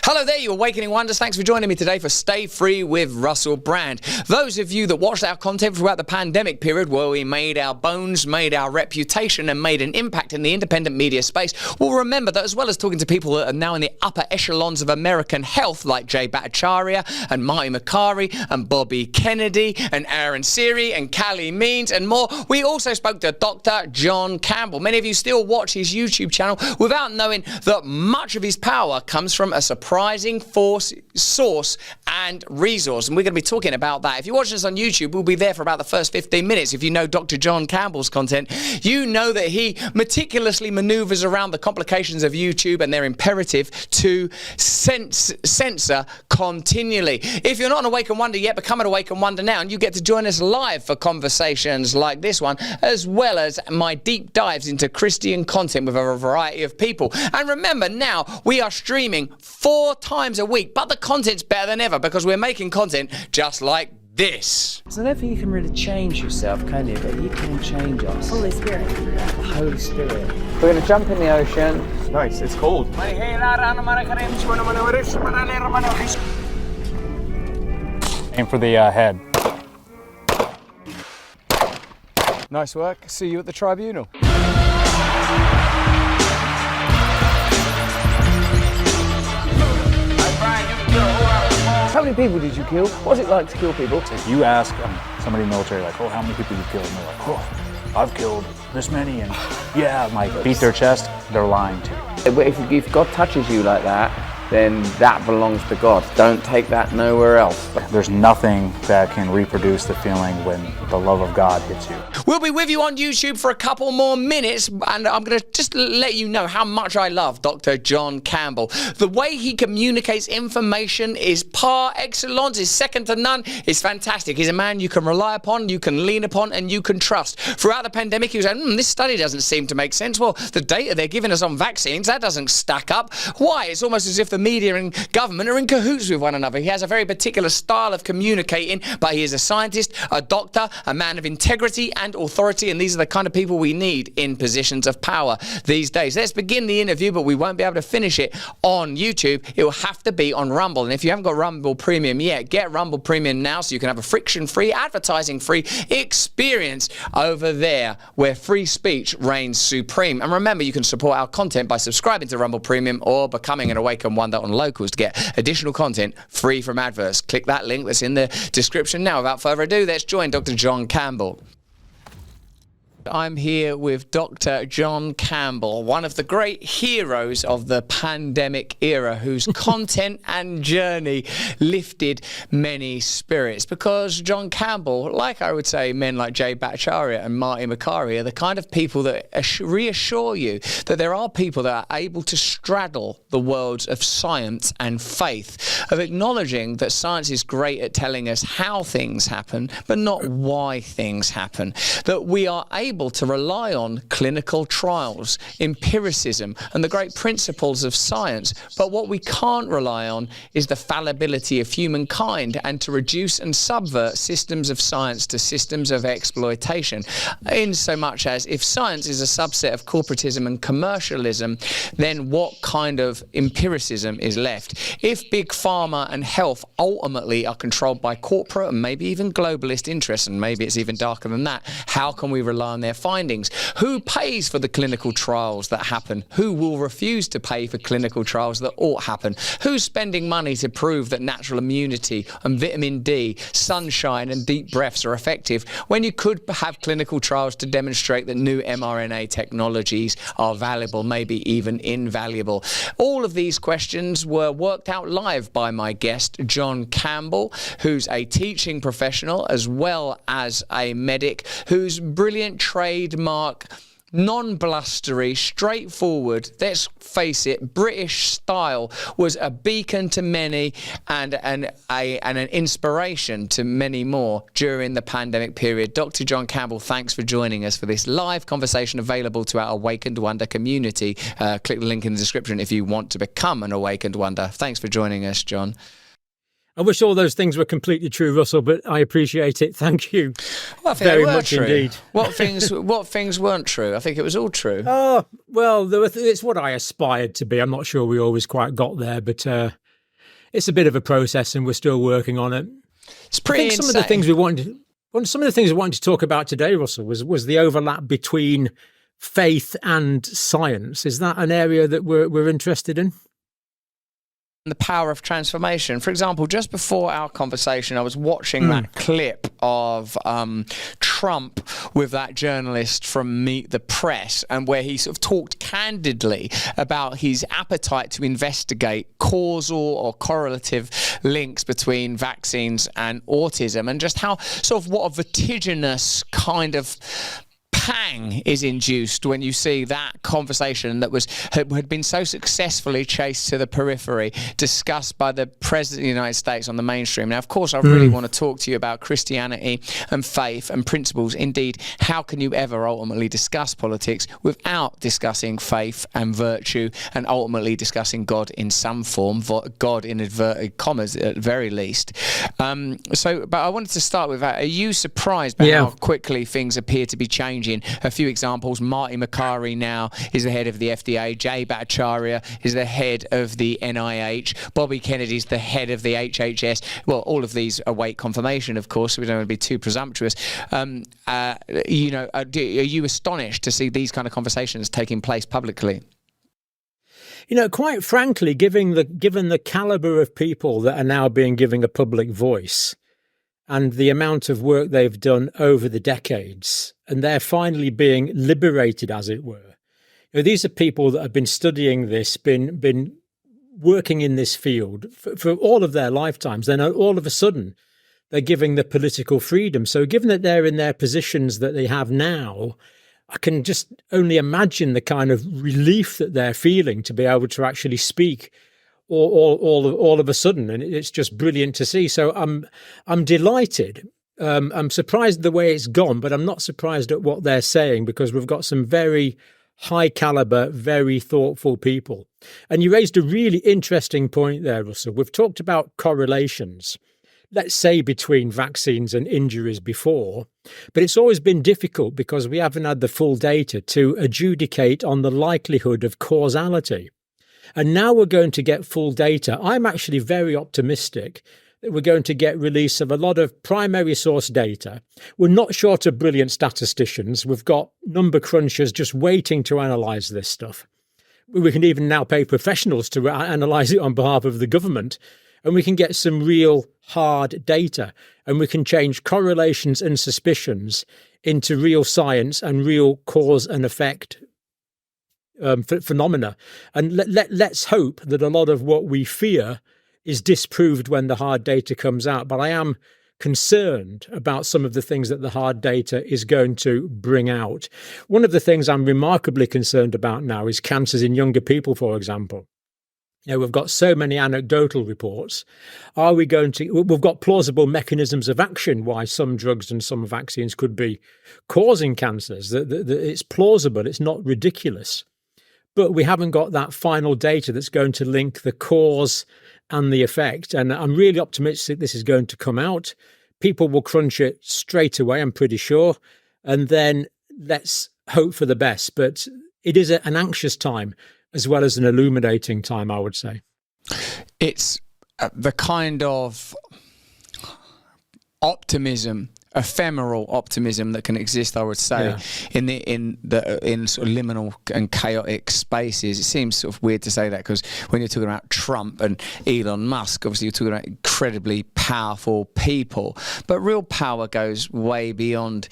Hello there, you Awakening Wonders. Thanks for joining me today for Stay Free with Russell Brand. Those of you that watched our content throughout the pandemic period, where we made our bones, made our reputation, and made an impact in the independent media space, will remember that as well as talking to people that are now in the upper echelons of American health, like Jay Bhattacharya and Marty Makary and Bobby Kennedy and Aaron Siri and Callie Means and more, we also spoke to Dr. John Campbell. Many of you still watch his YouTube channel without knowing that much of his power comes from a surprising source and resource, and we're going to be talking about that. If you're watching us on YouTube, we'll be there for about the first 15 minutes. If you know Dr. John Campbell's content, you know that he meticulously maneuvers around the complications of YouTube and their imperative to censor continually. If you're not an Awaken Wonder yet, become an Awaken Wonder now, and you get to join us live for conversations like this one, as well as my deep dives into Christian content with a variety of people. And remember, now we are streaming 4 times a week, but the content's better than ever because we're making content just like this. So I don't think you can really change yourself, can you? But you can change us. Holy Spirit. The Holy Spirit. We're going to jump in the ocean. It's nice, it's cold. Aim for the head. Nice work. See you at the tribunal. How many people did you kill? What's it like to kill people? If you ask somebody in the military, like, oh, how many people you killed? And they're like, oh, I've killed this many, and yeah, like, beat their chest, they're lying to you. If God touches you like that, then that belongs to God. Don't take that nowhere else. There's nothing that can reproduce the feeling when the love of God hits you. We'll be with you on YouTube for a couple more minutes, and I'm going to just let you know how much I love Dr. John Campbell. The way he communicates information is par excellence, is second to none, is fantastic. He's a man you can rely upon, you can lean upon, and you can trust. Throughout the pandemic, he was saying, this study doesn't seem to make sense. Well, the data they're giving us on vaccines, that doesn't stack up. Why? It's almost as if the media and government are in cahoots with one another. He has a very particular style of communicating, but he is a scientist, a doctor, a man of integrity and authority, and these are the kind of people we need in positions of power these days. Let's begin the interview, but we won't be able to finish it on YouTube. It will have to be on Rumble, and if you haven't got Rumble Premium yet, get Rumble Premium now so you can have a friction-free, advertising-free experience over there where free speech reigns supreme. And remember, you can support our content by subscribing to Rumble Premium or becoming an Awaken Wonder on Locals to get additional content free from adverts. Click that link that's in the description now. Without further ado, let's join Dr. John Campbell. I'm here with Dr. John Campbell, one of the great heroes of the pandemic era, whose content and journey lifted many spirits. Because John Campbell, like I would say men like Jay Bhattacharya and Marty Makary, are the kind of people that reassure you that there are people that are able to straddle the worlds of science and faith, of acknowledging that science is great at telling us how things happen, but not why things happen. That we are able to rely on clinical trials, empiricism, and the great principles of science. But what we can't rely on is the fallibility of humankind, and to reduce and subvert systems of science to systems of exploitation. In so much as if science is a subset of corporatism and commercialism, then what kind of empiricism is left? If big pharma and health ultimately are controlled by corporate and maybe even globalist interests, and maybe it's even darker than that, how can we rely on their findings? Who pays for the clinical trials that happen? Who will refuse to pay for clinical trials that ought happen? Who's spending money to prove that natural immunity and vitamin D, sunshine and deep breaths are effective when you could have clinical trials to demonstrate that new mRNA technologies are valuable, maybe even invaluable? All of these questions were worked out live by my guest, John Campbell, who's a teaching professional as well as a medic, whose brilliant trademark, non-blustery, straightforward, let's face it, British style was a beacon to many and an inspiration to many more during the pandemic period. Dr. John Campbell, thanks for joining us for this live conversation available to our Awakened Wonder community. Click the link in the description if you want to become an Awakened Wonder. Thanks for joining us, John. I wish all those things were completely true, Russell, but I appreciate it. Thank you. Well, I think very they were much true. Indeed. What things weren't true? I think it was all true. Oh, well, it's what I aspired to be. I'm not sure we always quite got there, but it's a bit of a process, and we're still working on it. It's pretty insane. Some of the things we wanted to talk about today, Russell, was the overlap between faith and science. Is that an area that we're interested in? The power of transformation. For example, just before our conversation, I was watching that clip of Trump with that journalist from Meet the Press, and where he sort of talked candidly about his appetite to investigate causal or correlative links between vaccines and autism, and just how sort of what a vertiginous kind of pang is induced when you see that conversation that had been so successfully chased to the periphery, discussed by the President of the United States on the mainstream. Now, of course, I really want to talk to you about Christianity and faith and principles. Indeed, how can you ever ultimately discuss politics without discussing faith and virtue, and ultimately discussing God in some form, God in inverted commas at the very least. But I wanted to start with that. Are you surprised by how quickly things appear to be changing? A few examples: Marty Makary now is the head of the FDA. Jay Bhattacharya is the head of the NIH. Bobby Kennedy's the head of the HHS. Well, all of these await confirmation, of course, so we don't want to be too presumptuous. Are you astonished to see these kind of conversations taking place publicly? Quite frankly, given the caliber of people that are now being given a public voice, and the amount of work they've done over the decades, and they're finally being liberated, as it were. These are people that have been studying this, been working in this field for all of their lifetimes. Then all of a sudden, they're giving the political freedom. So given that they're in their positions that they have now, I can just only imagine the kind of relief that they're feeling to be able to actually speak all of a sudden, and it's just brilliant to see. So I'm delighted. I'm surprised at the way it's gone, but I'm not surprised at what they're saying, because we've got some very high caliber, very thoughtful people. And you raised a really interesting point there, Russell. We've talked about correlations, let's say, between vaccines and injuries before, but it's always been difficult because we haven't had the full data to adjudicate on the likelihood of causality. And now we're going to get full data. I'm actually very optimistic that we're going to get release of a lot of primary source data. We're not short of brilliant statisticians. We've got number crunchers just waiting to analyse this stuff. We can even now pay professionals to analyse it on behalf of the government, and we can get some real hard data, and we can change correlations and suspicions into real science and real cause and effect phenomena. And let's hope that a lot of what we fear is disproved when the hard data comes out. But I am concerned about some of the things that the hard data is going to bring out. One of the things I'm remarkably concerned about now is cancers in younger people, for example. We've got so many anecdotal reports. We've got plausible mechanisms of action why some drugs and some vaccines could be causing cancers. It's plausible, it's not ridiculous. But we haven't got that final data that's going to link the cause and the effect. And I'm really optimistic this is going to come out. People will crunch it straight away, I'm pretty sure. And then let's hope for the best. But it is an anxious time as well as an illuminating time, I would say. It's the kind of optimism, ephemeral optimism that can exist, I would say, in sort of liminal and chaotic spaces. It seems sort of weird to say that, because when you're talking about Trump and Elon Musk, obviously you're talking about incredibly powerful people, but real power goes way beyond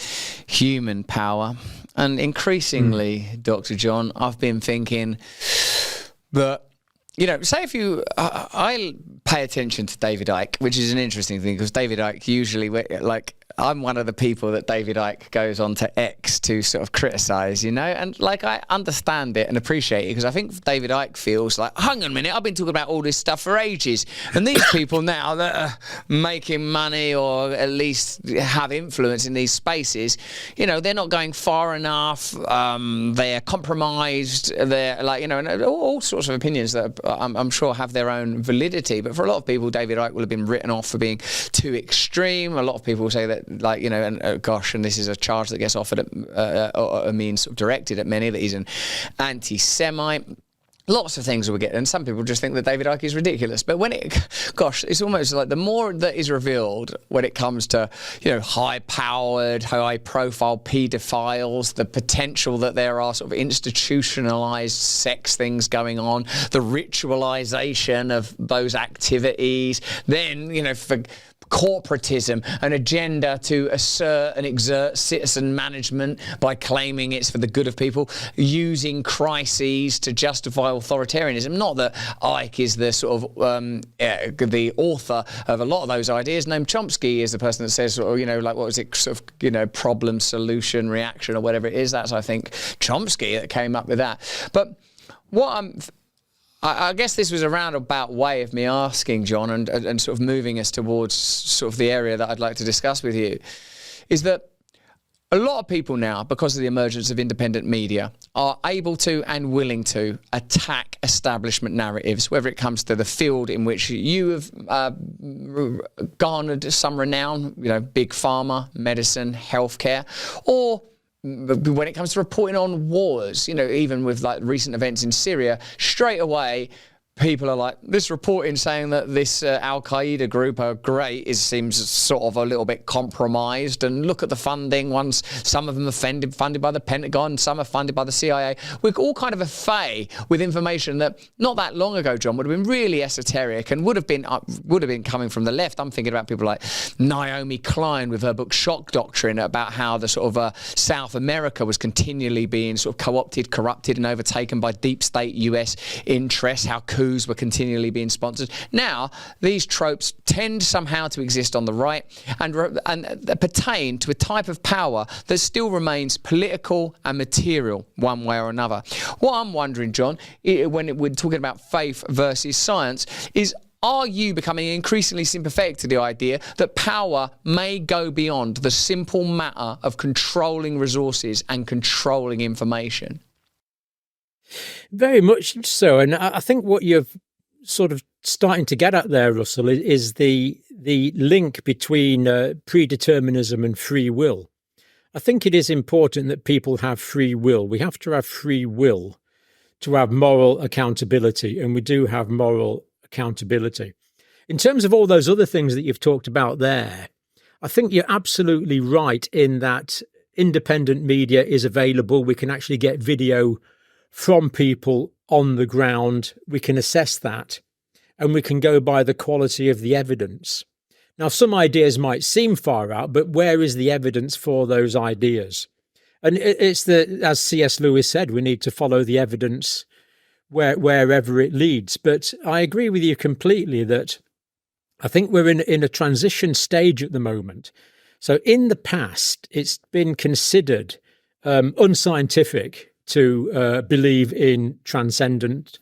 human power. And increasingly, Dr. John, I've been thinking that, say if you, I pay attention to David Icke, which is an interesting thing, because David Icke usually, I'm one of the people that David Icke goes on to X to sort of criticise, and I understand it and appreciate it, because I think David Icke feels like, hang on a minute, I've been talking about all this stuff for ages, and these people now that are making money or at least have influence in these spaces, they're not going far enough, they're compromised, they're and all sorts of opinions that I'm sure have their own validity. But for a lot of people, David Icke will have been written off for being too extreme. A lot of people say that, and this is a charge that gets offered at, sort of directed at many, that he's an anti-Semite. lots of things will get, and some people just think that David Icke is ridiculous. But when it's almost like the more that is revealed when it comes to, high-powered, high-profile paedophiles, the potential that there are sort of institutionalized sex things going on, the ritualization of those activities, then, for corporatism, an agenda to assert and exert citizen management by claiming it's for the good of people, using crises to justify authoritarianism. Not that Icke is the sort of the author of a lot of those ideas. Noam Chomsky is the person that says, what was it, sort of, problem, solution, reaction, or whatever it is. That's, I think, Chomsky that came up with that. But what I guess this was a roundabout way of me asking, John, and sort of moving us towards sort of the area that I'd like to discuss with you, is that a lot of people now, because of the emergence of independent media, are able to and willing to attack establishment narratives, whether it comes to the field in which you have garnered some renown, big pharma, medicine, healthcare, or when it comes to reporting on wars, even with like recent events in Syria, straight away people are like, this reporting saying that this Al-Qaeda group are great seems sort of a little bit compromised, and look at the funding. Some of them are funded by the Pentagon, some are funded by the CIA. We're all kind of a fay with information that not that long ago, John, would have been really esoteric and would have been coming from the left. I'm thinking about people like Naomi Klein with her book Shock Doctrine, about how the sort of South America was continually being sort of co-opted, corrupted and overtaken by deep state US interests, how coups were continually being sponsored. Now, these tropes tend somehow to exist on the right and pertain to a type of power that still remains political and material one way or another. What I'm wondering, John, when we're talking about faith versus science, is are you becoming increasingly sympathetic to the idea that power may go beyond the simple matter of controlling resources and controlling information? Very much so. And I think what you're sort of starting to get at there, Russell, is the link between predeterminism and free will. I think it is important that people have free will. We have to have free will to have moral accountability, and we do have moral accountability. In terms of all those other things that you've talked about there, I think you're absolutely right in that independent media is available. We can actually get video from people on the ground. We can assess that, and we can go by the quality of the evidence. Now, some ideas might seem far out, but where is the evidence for those ideas? And it's as C.S. Lewis said, we need to follow the evidence wherever it leads. But I agree with you completely that I think we're in a transition stage at the moment. So in the past, it's been considered unscientific to believe in transcendence,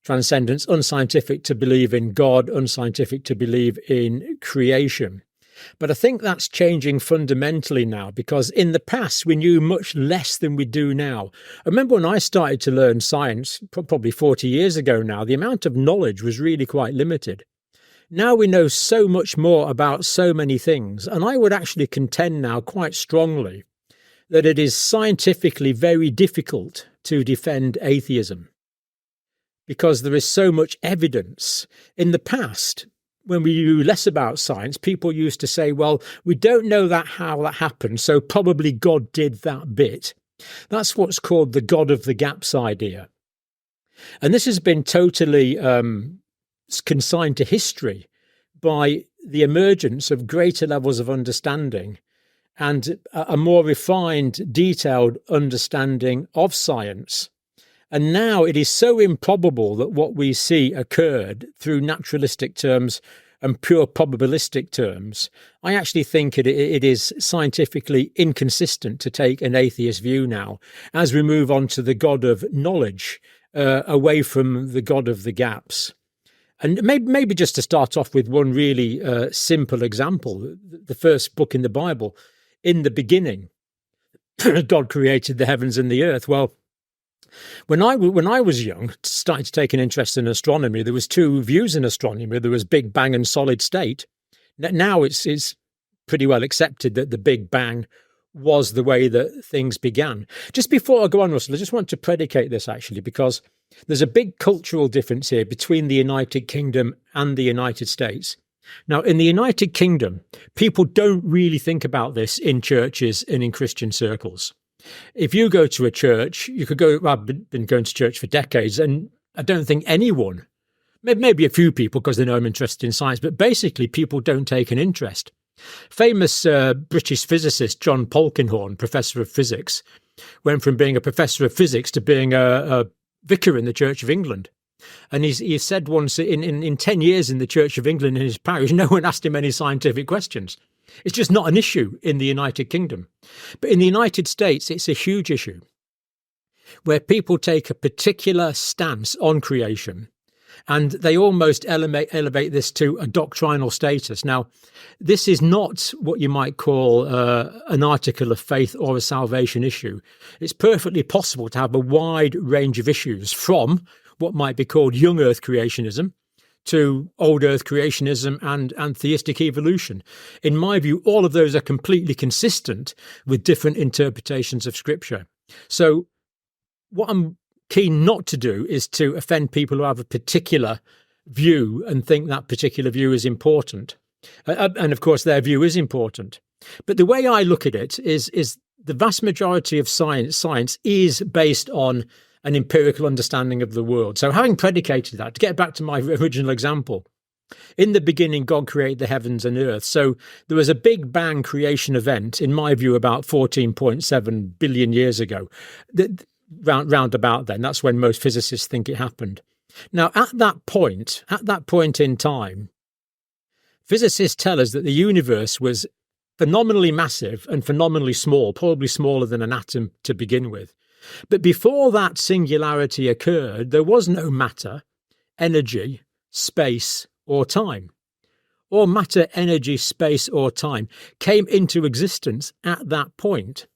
unscientific to believe in God, unscientific to believe in creation. But I think that's changing fundamentally now, because in the past we knew much less than we do now. I remember when I started to learn science, probably 40 years ago now, the amount of knowledge was really quite limited. Now we know so much more about so many things, and I would actually contend now quite strongly that it is scientifically very difficult to defend atheism, because there is so much evidence. In the past, when we knew less about science, people used to say, well, we don't know how that happened, so probably God did that bit. That's what's called the God of the gaps idea. And this has been totally consigned to history by the emergence of greater levels of understanding and a more refined, detailed understanding of science. And now it is so improbable that what we see occurred through naturalistic terms and pure probabilistic terms. I actually think it is scientifically inconsistent to take an atheist view now, as we move on to the God of knowledge, away from the God of the gaps. And maybe just to start off with one really simple example, the first book in the Bible, in the beginning, God created the heavens and the earth. Well, when I was young, started to take an interest in astronomy, there was two views in astronomy. There was Big Bang and solid state. Now it's pretty well accepted that the Big Bang was the way that things began. Just before I go on, Russell, I just want to predicate this actually, because there's a big cultural difference here between the United Kingdom and the United States. Now, in the United Kingdom, people don't really think about this in churches and in Christian circles. If you go to a church, you could go, I've been going to church for decades, and I don't think anyone, maybe a few people because they know I'm interested in science, but basically people don't take an interest. Famous British physicist John Polkinghorne, professor of physics, went from being a professor of physics to being a vicar in the Church of England. And he said once, in 10 years in the Church of England in his parish, no one asked him any scientific questions. It's just not an issue in the United Kingdom. But in the United States, it's a huge issue where people take a particular stance on creation, and they almost elevate this to a doctrinal status. Now, this is not what you might call an article of faith or a salvation issue. It's perfectly possible to have a wide range of issues, from what might be called young earth creationism to old earth creationism and theistic evolution. In my view, all of those are completely consistent with different interpretations of Scripture. So what I'm keen not to do is to offend people who have a particular view and think that particular view is important. And of course, their view is important. But the way I look at it is the vast majority of science is based on an empirical understanding of the world. So having predicated that, to get back to my original example, in the beginning, God created the heavens and earth. So there was a big bang creation event, in my view, about 14.7 billion years ago. Round about then, that's when most physicists think it happened. Now, at that point in time, physicists tell us that the universe was phenomenally massive and phenomenally small, probably smaller than an atom to begin with. But before that singularity occurred, there was no matter, energy, space, or time. Or matter, energy, space, or time came into existence at that point.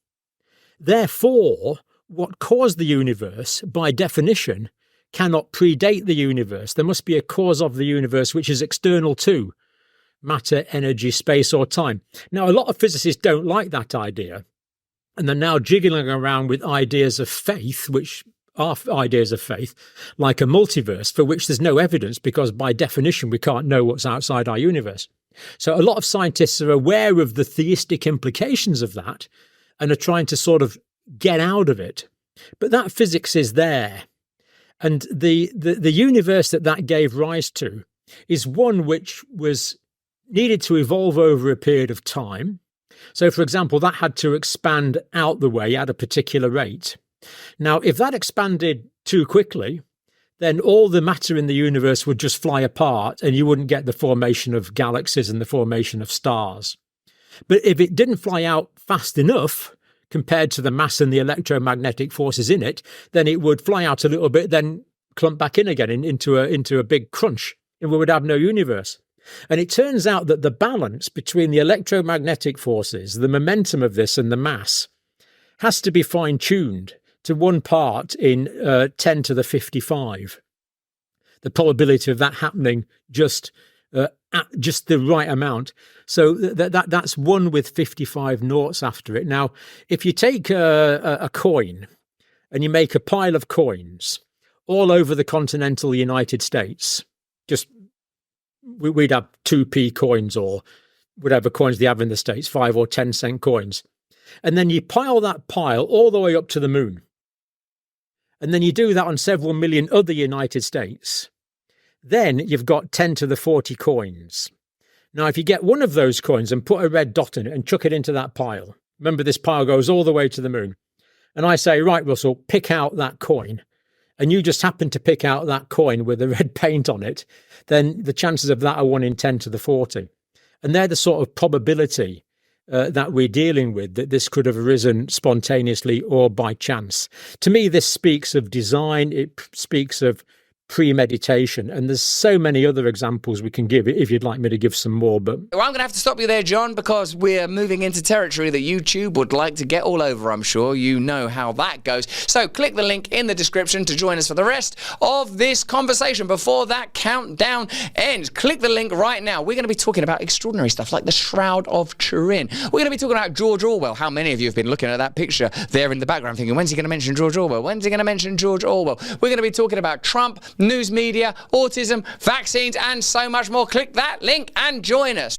Therefore, what caused the universe, by definition, cannot predate the universe. There must be a cause of the universe which is external to matter, energy, space, or time. Now, a lot of physicists don't like that idea, and they're now jiggling around with ideas of faith, which are ideas of faith, like a multiverse, for which there's no evidence because, by definition, we can't know what's outside our universe. So a lot of scientists are aware of the theistic implications of that and are trying to sort of get out of it. But that physics is there. And the universe that gave rise to is one which was needed to evolve over a period of time. So, for example, that had to expand out the way at a particular rate. Now, if that expanded too quickly, then all the matter in the universe would just fly apart and you wouldn't get the formation of galaxies and the formation of stars. But if it didn't fly out fast enough, compared to the mass and the electromagnetic forces in it, then it would fly out a little bit, then clump back in again into a big crunch, and we would have no universe. And it turns out that the balance between the electromagnetic forces, the momentum of this, and the mass has to be fine-tuned to one part in 10 to the 55. The probability of that happening just at just the right amount. So that's 1 with 55 noughts after it. Now, if you take a coin and you make a pile of coins all over the continental United States, we'd have 2p coins or whatever coins they have in the States, 5 or 10 cent coins. And then you pile that pile all the way up to the moon. And then you do that on several million other United States. Then you've got 10 to the 40 coins. Now, if you get one of those coins and put a red dot in it and chuck it into that pile, remember this pile goes all the way to the moon. And I say, right, Russell, pick out that coin. And you just happen to pick out that coin with the red paint on it, then the chances of that are 1 in 10 to the 40. And they're the sort of probability that we're dealing with, that this could have arisen spontaneously or by chance. To me, this speaks of design. It speaks of premeditation. And there's so many other examples we can give if you'd like me to give some more. But well, I'm going to have to stop you there, John, because we're moving into territory that YouTube would like to get all over, I'm sure. You know how that goes. So click the link in the description to join us for the rest of this conversation. Before that countdown ends, click the link right now. We're going to be talking about extraordinary stuff like the Shroud of Turin. We're going to be talking about George Orwell. How many of you have been looking at that picture there in the background thinking, when's he going to mention George Orwell? When's he going to mention George Orwell? We're going to be talking about Trump, news media, autism, vaccines, and so much more. Click that link and join us.